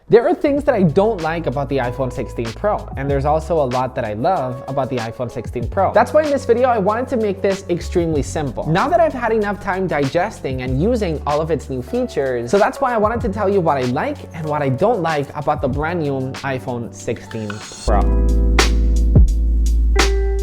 There are things that I don't like about the iPhone 16 Pro, and there's also a lot that I love about the iPhone 16 Pro. That's why in this video, I wanted to make this extremely simple. Now that I've had enough time digesting and using all of its new features, so that's why I wanted to tell you what I like and what I don't like about the brand new iPhone 16 Pro.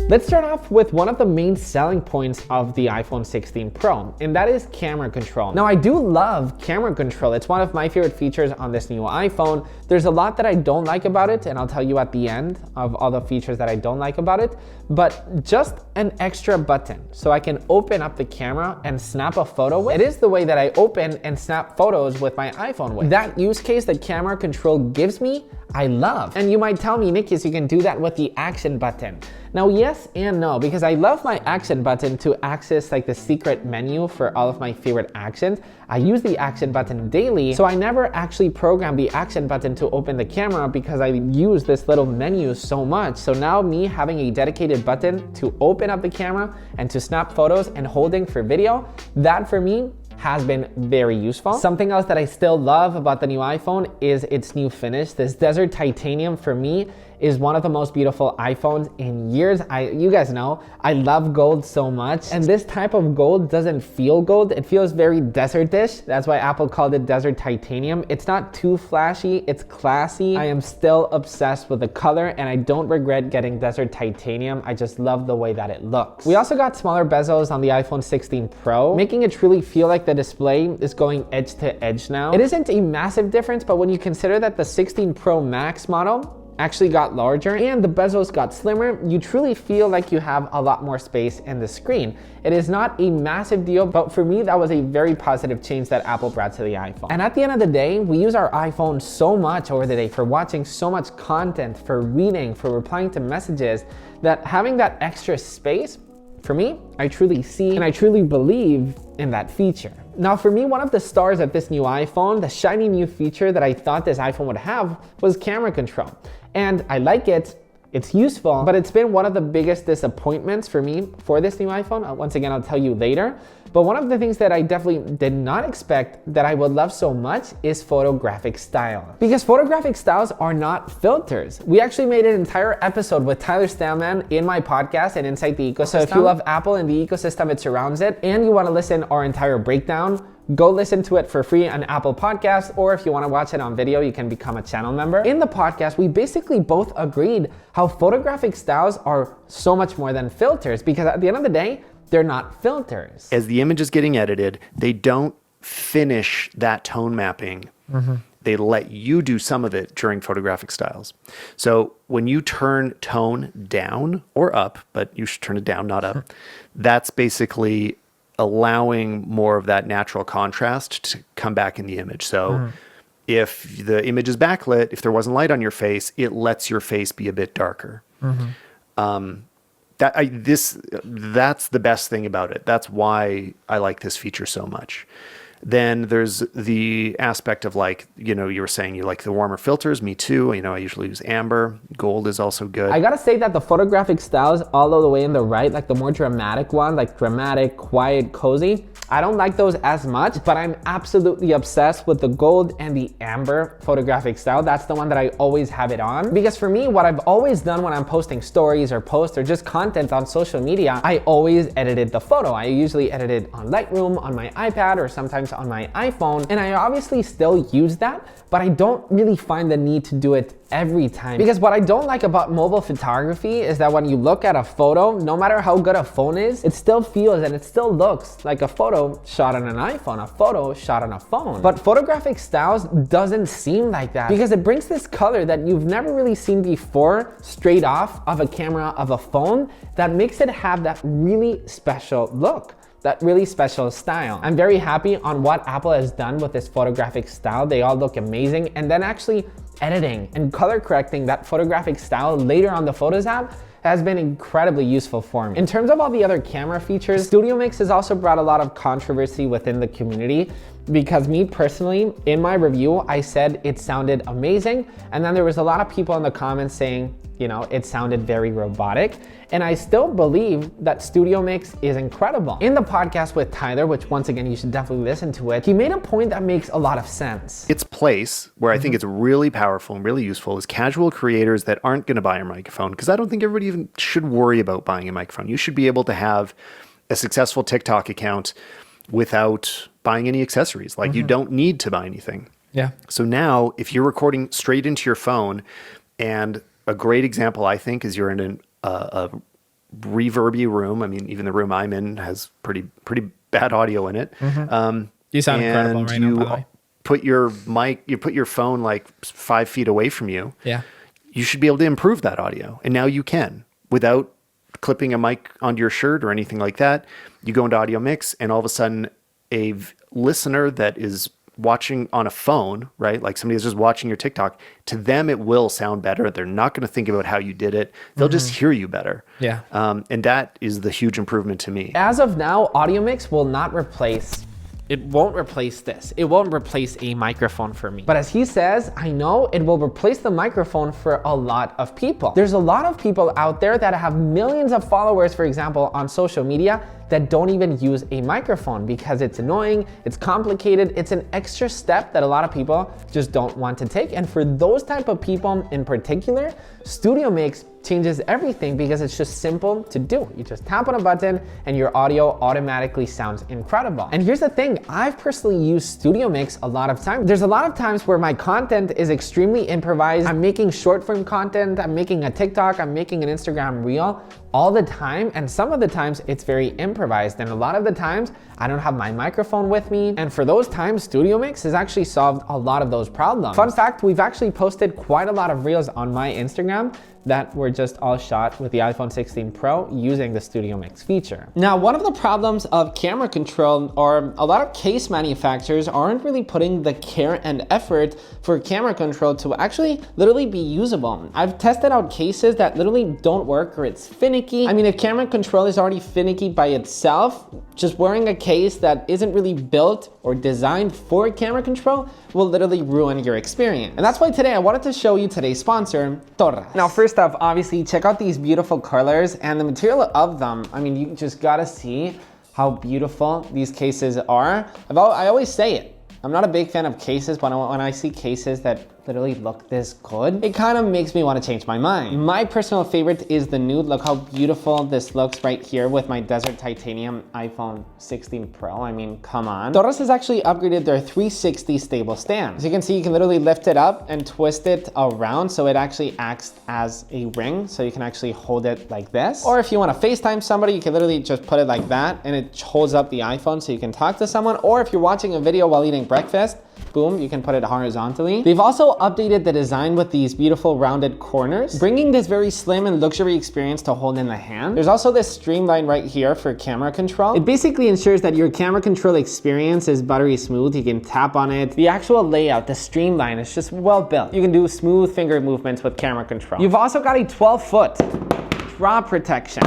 Let's start off with one of the main selling points of the iPhone 16 Pro, and that is camera control. Now, I do love camera control. It's one of my favorite features on this new iPhone. There's a lot that I don't like about it, and I'll tell you at the end of all the features that I don't like about it, but just an extra button so I can open up the camera and snap a photo with. It is the way that I open and snap photos with my iPhone with. That use case that camera control gives me, I love. And you might tell me, Nikias, you can do that with the action button. Now, yes and no, because I love my action button to access like the secret menu for all of my favorite actions. I use the action button daily, so I never actually program the action button to open the camera because I use this little menu so much. So now me having a dedicated button to open up the camera and to snap photos and holding for video, that for me has been very useful. Something else that I still love about the new iPhone is its new finish. This desert titanium for me is one of the most beautiful iPhones in years. You guys know, I love gold so much. And this type of gold doesn't feel gold. It feels very desert-ish. That's why Apple called it desert titanium. It's not too flashy, it's classy. I am still obsessed with the color and I don't regret getting desert titanium. I just love the way that it looks. We also got smaller bezels on the iPhone 16 Pro, making it truly feel like the display is going edge to edge now. It isn't a massive difference, but when you consider that the 16 Pro Max model actually got larger and the bezels got slimmer, you truly feel like you have a lot more space in the screen. It is not a massive deal, but for me, that was a very positive change that Apple brought to the iPhone. And at the end of the day, we use our iPhone so much over the day for watching so much content, for reading, for replying to messages, that having that extra space, for me, I truly see and I truly believe in that feature. Now for me, one of the stars of this new iPhone, the shiny new feature that I thought this iPhone would have was camera control. And I like it, it's useful, but it's been one of the biggest disappointments for me for this new iPhone. Once again, I'll tell you later. But one of the things that I definitely did not expect that I would love so much is photographic style. Because photographic styles are not filters. We actually made an entire episode with Tyler Stallman in my podcast and Inside the Ecosystem. So if you love Apple and the ecosystem it surrounds it, and you want to listen our entire breakdown, go listen to it for free on Apple Podcasts, or if you want to watch it on video, you can become a channel member. In the podcast, we basically both agreed how photographic styles are so much more than filters, because at the end of the day, they're not filters. As the image is getting edited, they don't finish that tone mapping. They let you do some of it during photographic styles. So when you turn tone down or up, but you should turn it down, not up, that's basically allowing more of that natural contrast to come back in the image. So if the image is backlit, if there wasn't light on your face, it lets your face be a bit darker. That's the best thing about it. That's why I like this feature so much. Then there's the aspect of like, you were saying you like the warmer filters. Me too. I usually use amber. Gold is also good. I gotta say that the photographic styles all the way in the right, like the more dramatic one, like dramatic, quiet, cozy, I don't like those as much, but I'm absolutely obsessed with the gold and the amber photographic style. That's the one that I always have it on. Because for me, what I've always done when I'm posting stories or posts or just content on social media, I always edited the photo. I usually edit it on Lightroom, on my iPad, or sometimes on my iPhone. And I obviously still use that, but I don't really find the need to do it every time. Because what I don't like about mobile photography is that when you look at a photo, no matter how good a phone is, it still feels and it still looks like a photo shot on an iPhone, a photo shot on a phone. But photographic styles doesn't seem like that, because it brings this color that you've never really seen before straight off of a camera of a phone that makes it have that really special look, that really special style. I'm very happy on what Apple has done with this photographic style. They all look amazing. And then actually editing and color correcting that photographic style later on the Photos app has been incredibly useful for me. In terms of all the other camera features, Studio Mix has also brought a lot of controversy within the community. because me personally, in my review, I said it sounded amazing. And then there was a lot of people in the comments saying, you know, it sounded very robotic. And I still believe that Studio Mix is incredible. In the podcast with Tyler, which once again, you should definitely listen to it, he made a point that makes a lot of sense. Its place, where I think it's really powerful and really useful, is casual creators that aren't going to buy a microphone, because I don't think everybody even should worry about buying a microphone. You should be able to have a successful TikTok account without buying any accessories. Like you don't need to buy anything. Yeah. So now if you're recording straight into your phone, and a great example I think is you're in a reverby room. I mean, even the room I'm in has pretty bad audio in it. You sound incredible right now, by the way. Put your mic, you put your phone like 5 feet away from you. Yeah. You should be able to improve that audio. And now you can, without clipping a mic onto your shirt or anything like that. You go into Audio Mix, and all of a sudden a listener that is watching on a phone, right? Like somebody is just watching your TikTok, to them, it will sound better. They're not going to think about how you did it. They'll just hear you better. Yeah. And that is the huge improvement to me. As of now, Audio Mix will not replace, it won't replace this. It won't replace a microphone for me. But as he says, I know it will replace the microphone for a lot of people. There's a lot of people out there that have millions of followers, for example, on social media, that don't even use a microphone because it's annoying, it's complicated, it's an extra step that a lot of people just don't want to take. And for those type of people in particular, Studio Mix changes everything because it's just simple to do. You just tap on a button and your audio automatically sounds incredible. And here's the thing, I've personally used Studio Mix a lot of times. There's a lot of times where my content is extremely improvised. I'm making short form content, I'm making a TikTok, I'm making an Instagram reel all the time. And some of the times it's very improvised. And a lot of the times I don't have my microphone with me. And for those times, Studio Mix has actually solved a lot of those problems. Fun fact, we've actually posted quite a lot of reels on my Instagram that were just all shot with the iPhone 16 Pro using the Studio Mix feature. Now, one of the problems of camera control, or a lot of case manufacturers aren't really putting the care and effort for camera control to actually literally be usable. I've tested out cases that literally don't work, or it's finicky. I mean, if camera control is already finicky by itself, just wearing a case that isn't really built or designed for camera control will literally ruin your experience. And that's why today I wanted to show you today's sponsor, Torras. Now, first off, obviously check out these beautiful colors and the material of them. I mean, you just gotta see how beautiful these cases are. I always say it, I'm not a big fan of cases, but when I see cases that literally look this good, it kind of makes me want to change my mind. My personal favorite is the nude. Look how beautiful this looks right here with my Desert Titanium iPhone 16 Pro. I mean, come on. Torras has actually upgraded their 360 stable stand. As you can see, you can literally lift it up and twist it around so it actually acts as a ring. So you can actually hold it like this. Or if you want to FaceTime somebody, you can literally just put it like that and it holds up the iPhone so you can talk to someone. Or if you're watching a video while eating breakfast, boom, you can put it horizontally. They've also updated the design with these beautiful rounded corners, bringing this very slim and luxury experience to hold in the hand. There's also this streamline right here for camera control. It basically ensures that your camera control experience is buttery smooth. You can tap on it. The actual layout, the streamline is just well built. You can do smooth finger movements with camera control. You've also got a 12-foot drop protection.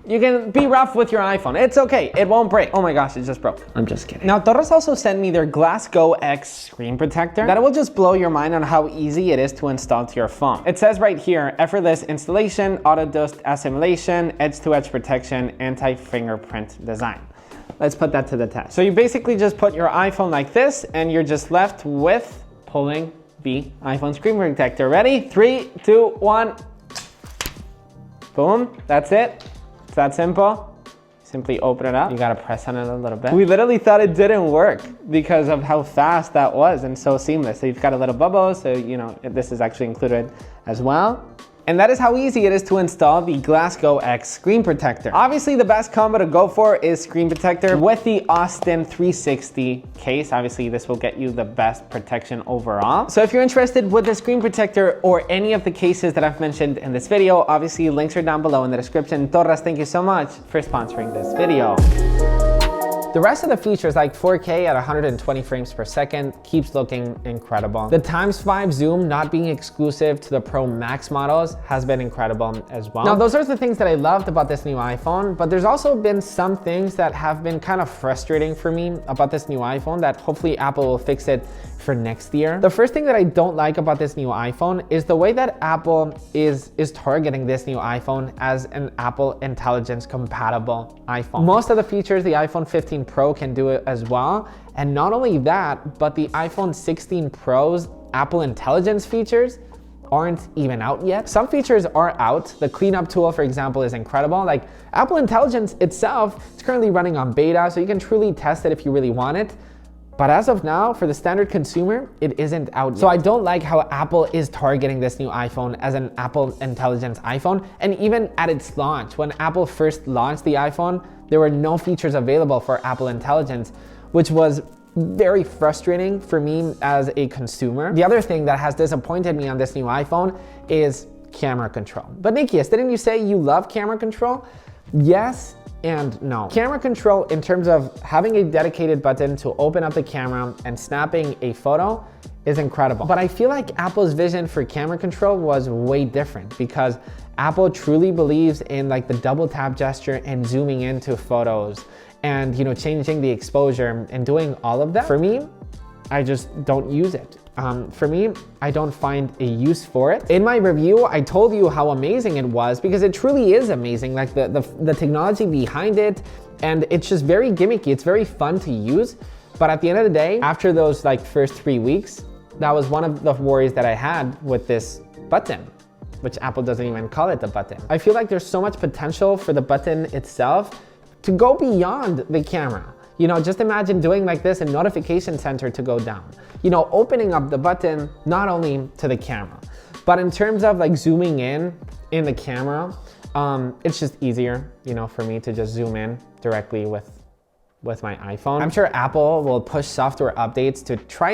You can be rough with your iPhone. It's okay, it won't break. Oh my gosh, it just broke. I'm just kidding. Now, Torras also sent me their Glass Go X screen protector that will just blow your mind on how easy it is to install to your phone. It says right here, effortless installation, auto dust assimilation, edge-to-edge protection, anti-fingerprint design. Let's put that to the test. So you basically just put your iPhone like this and you're just left with pulling the iPhone screen protector. Ready? 3, 2, 1. Boom, that's it. It's that simple. Simply open it up. You gotta press on it a little bit. We literally thought it didn't work because of how fast that was and so seamless. So you've got a little bubble, so you know this is actually included as well. And that is how easy it is to install the Glass Go X screen protector. Obviously, the best combo to go for is screen protector with the Austin 360 case. Obviously, this will get you the best protection overall. So if you're interested with the screen protector or any of the cases that I've mentioned in this video, obviously links are down below in the description. Torras, thank you so much for sponsoring this video. The rest of the features like 4K at 120 frames per second keeps looking incredible. The x5 zoom not being exclusive to the Pro Max models has been incredible as well. Now, those are the things that I loved about this new iPhone, but there's also been some things that have been kind of frustrating for me about this new iPhone that hopefully Apple will fix it for next year. The first thing that I don't like about this new iPhone is the way that Apple is targeting this new iPhone as an Apple Intelligence compatible iPhone. Most of the features the iPhone 15 Pro can do it as well. And not only that, but the iPhone 16 Pro's Apple Intelligence features aren't even out yet. Some features are out. The cleanup tool, for example, is incredible. Like Apple Intelligence itself, it's currently running on beta, so you can truly test it if you really want it. But as of now, for the standard consumer, it isn't out yet. So I don't like how Apple is targeting this new iPhone as an Apple Intelligence iPhone. And even at its launch, when Apple first launched the iPhone, there were no features available for Apple Intelligence, which was very frustrating for me as a consumer. The other thing that has disappointed me on this new iPhone is camera control. But Nikias, didn't you say you love camera control? Yes and no. Camera control in terms of having a dedicated button to open up the camera and snapping a photo is incredible. But I feel like Apple's vision for camera control was way different because Apple truly believes in like the double tap gesture and zooming into photos and changing the exposure and doing all of that. For me, I just don't use it. For me, I don't find a use for it. In my review, I told you how amazing it was because it truly is amazing. Like the technology behind it, and it's just very gimmicky. It's very fun to use. But at the end of the day, after those like first 3 weeks, that was one of the worries that I had with this button, which Apple doesn't even call it the button. I feel like there's so much potential for the button itself to go beyond the camera. Just imagine doing like this and notification center to go down. Opening up the button, not only to the camera, but in terms of like zooming in the camera, it's just easier, for me to just zoom in directly with my iPhone. I'm sure Apple will push software updates to try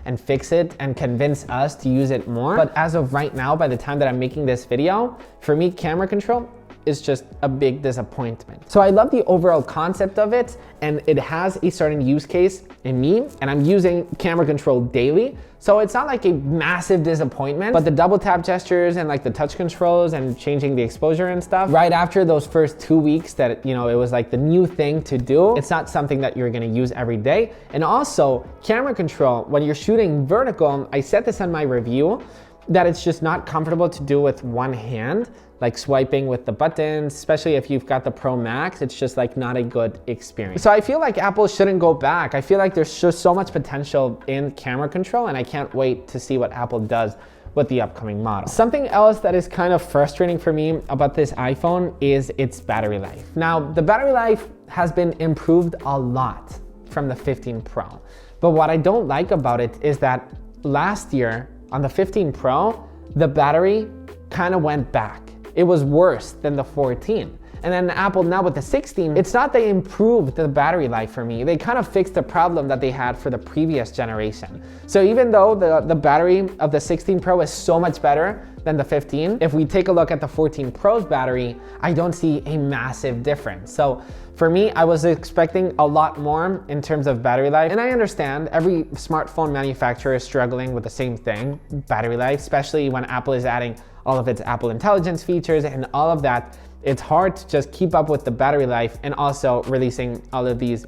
and fix it and convince us to use it more. But as of right now, by the time that I'm making this video, for me, camera control is just a big disappointment. So I love the overall concept of it, and it has a certain use case in me, and I'm using camera control daily. So it's not like a massive disappointment, but the double tap gestures and like the touch controls and changing the exposure and stuff, right after those first 2 weeks that, it was like the new thing to do, it's not something that you're gonna use every day. And also camera control, when you're shooting vertical, I said this in my review, that it's just not comfortable to do with one hand, like swiping with the buttons, especially if you've got the Pro Max, it's just like not a good experience. So I feel like Apple shouldn't go back. I feel like there's just so much potential in camera control, and I can't wait to see what Apple does with the upcoming model. Something else that is kind of frustrating for me about this iPhone is its battery life. Now, the battery life has been improved a lot from the 15 Pro. But what I don't like about it is that last year on the 15 Pro, the battery kind of went back. It was worse than the 14. And then Apple now with the 16, it's not they improved the battery life for me. They kind of fixed the problem that they had for the previous generation. So even though the battery of the 16 Pro is so much better than the 15, if we take a look at the 14 Pro's battery, I don't see a massive difference. So for me, I was expecting a lot more in terms of battery life. And I understand every smartphone manufacturer is struggling with the same thing, battery life, especially when Apple is adding all of its Apple Intelligence features and all of that. It's hard to just keep up with the battery life and also releasing all of these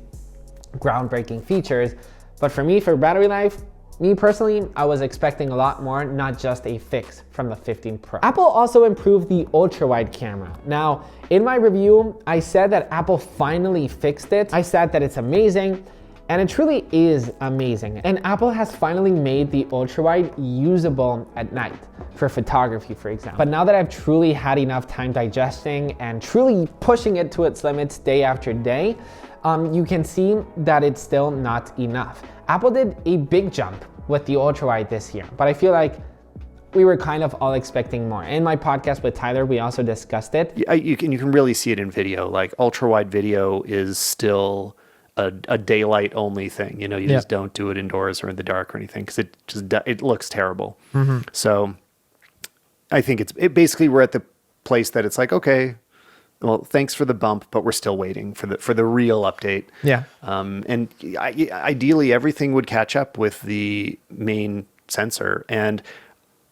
groundbreaking features. But for me, for battery life, me personally, I was expecting a lot more, not just a fix from the 15 Pro. Apple also improved the ultra-wide camera. Now, in my review, I said that Apple finally fixed it. I said that it's amazing, and it truly is amazing. And Apple has finally made the ultra-wide usable at night for photography, for example. But now that I've truly had enough time digesting and truly pushing it to its limits day after day, you can see that it's still not enough. Apple did a big jump with the ultra-wide this year, but I feel like we were kind of all expecting more. In my podcast with Tyler, we also discussed it. You can really see it in video. Like ultra-wide video is still a daylight only thing. You just don't do it indoors or in the dark or anything because it looks terrible. So I think it basically we're at the place that it's like, okay, well, thanks for the bump, but we're still waiting for the real update. Yeah. And ideally, everything would catch up with the main sensor. And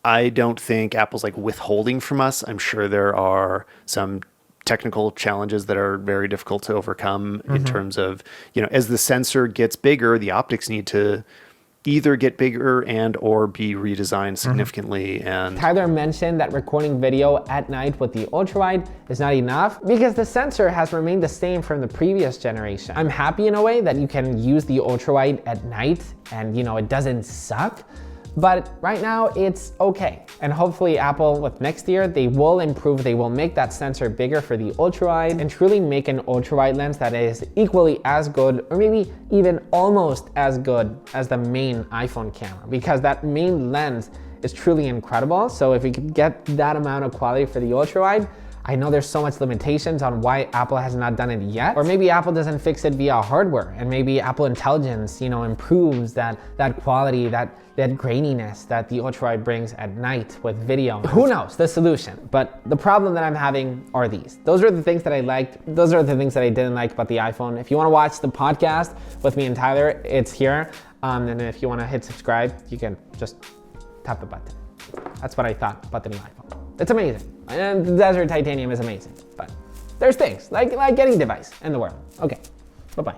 I don't think Apple's like withholding from us. I'm sure there are some technical challenges that are very difficult to overcome in terms of, as the sensor gets bigger, the optics need to either get bigger and or be redesigned significantly. And Tyler mentioned that recording video at night with the ultrawide is not enough because the sensor has remained the same from the previous generation. I'm happy in a way that you can use the ultrawide at night and it doesn't suck. But right now it's okay. And hopefully Apple with next year, they will improve, they will make that sensor bigger for the ultrawide and truly make an ultrawide lens that is equally as good or maybe even almost as good as the main iPhone camera, because that main lens is truly incredible. So if we could get that amount of quality for the ultrawide, I know there's so much limitations on why Apple has not done it yet, or maybe Apple doesn't fix it via hardware, and maybe Apple Intelligence, improves that quality, that graininess that the ultrawide brings at night with video. Who knows the solution? But the problem that I'm having are these. Those are the things that I liked. Those are the things that I didn't like about the iPhone. If you want to watch the podcast with me and Tyler, it's here. And if you want to hit subscribe, you can just tap the button. That's what I thought about the new iPhone. It's amazing. And the Desert Titanium is amazing. But there's things like getting device in the world. Okay, bye-bye.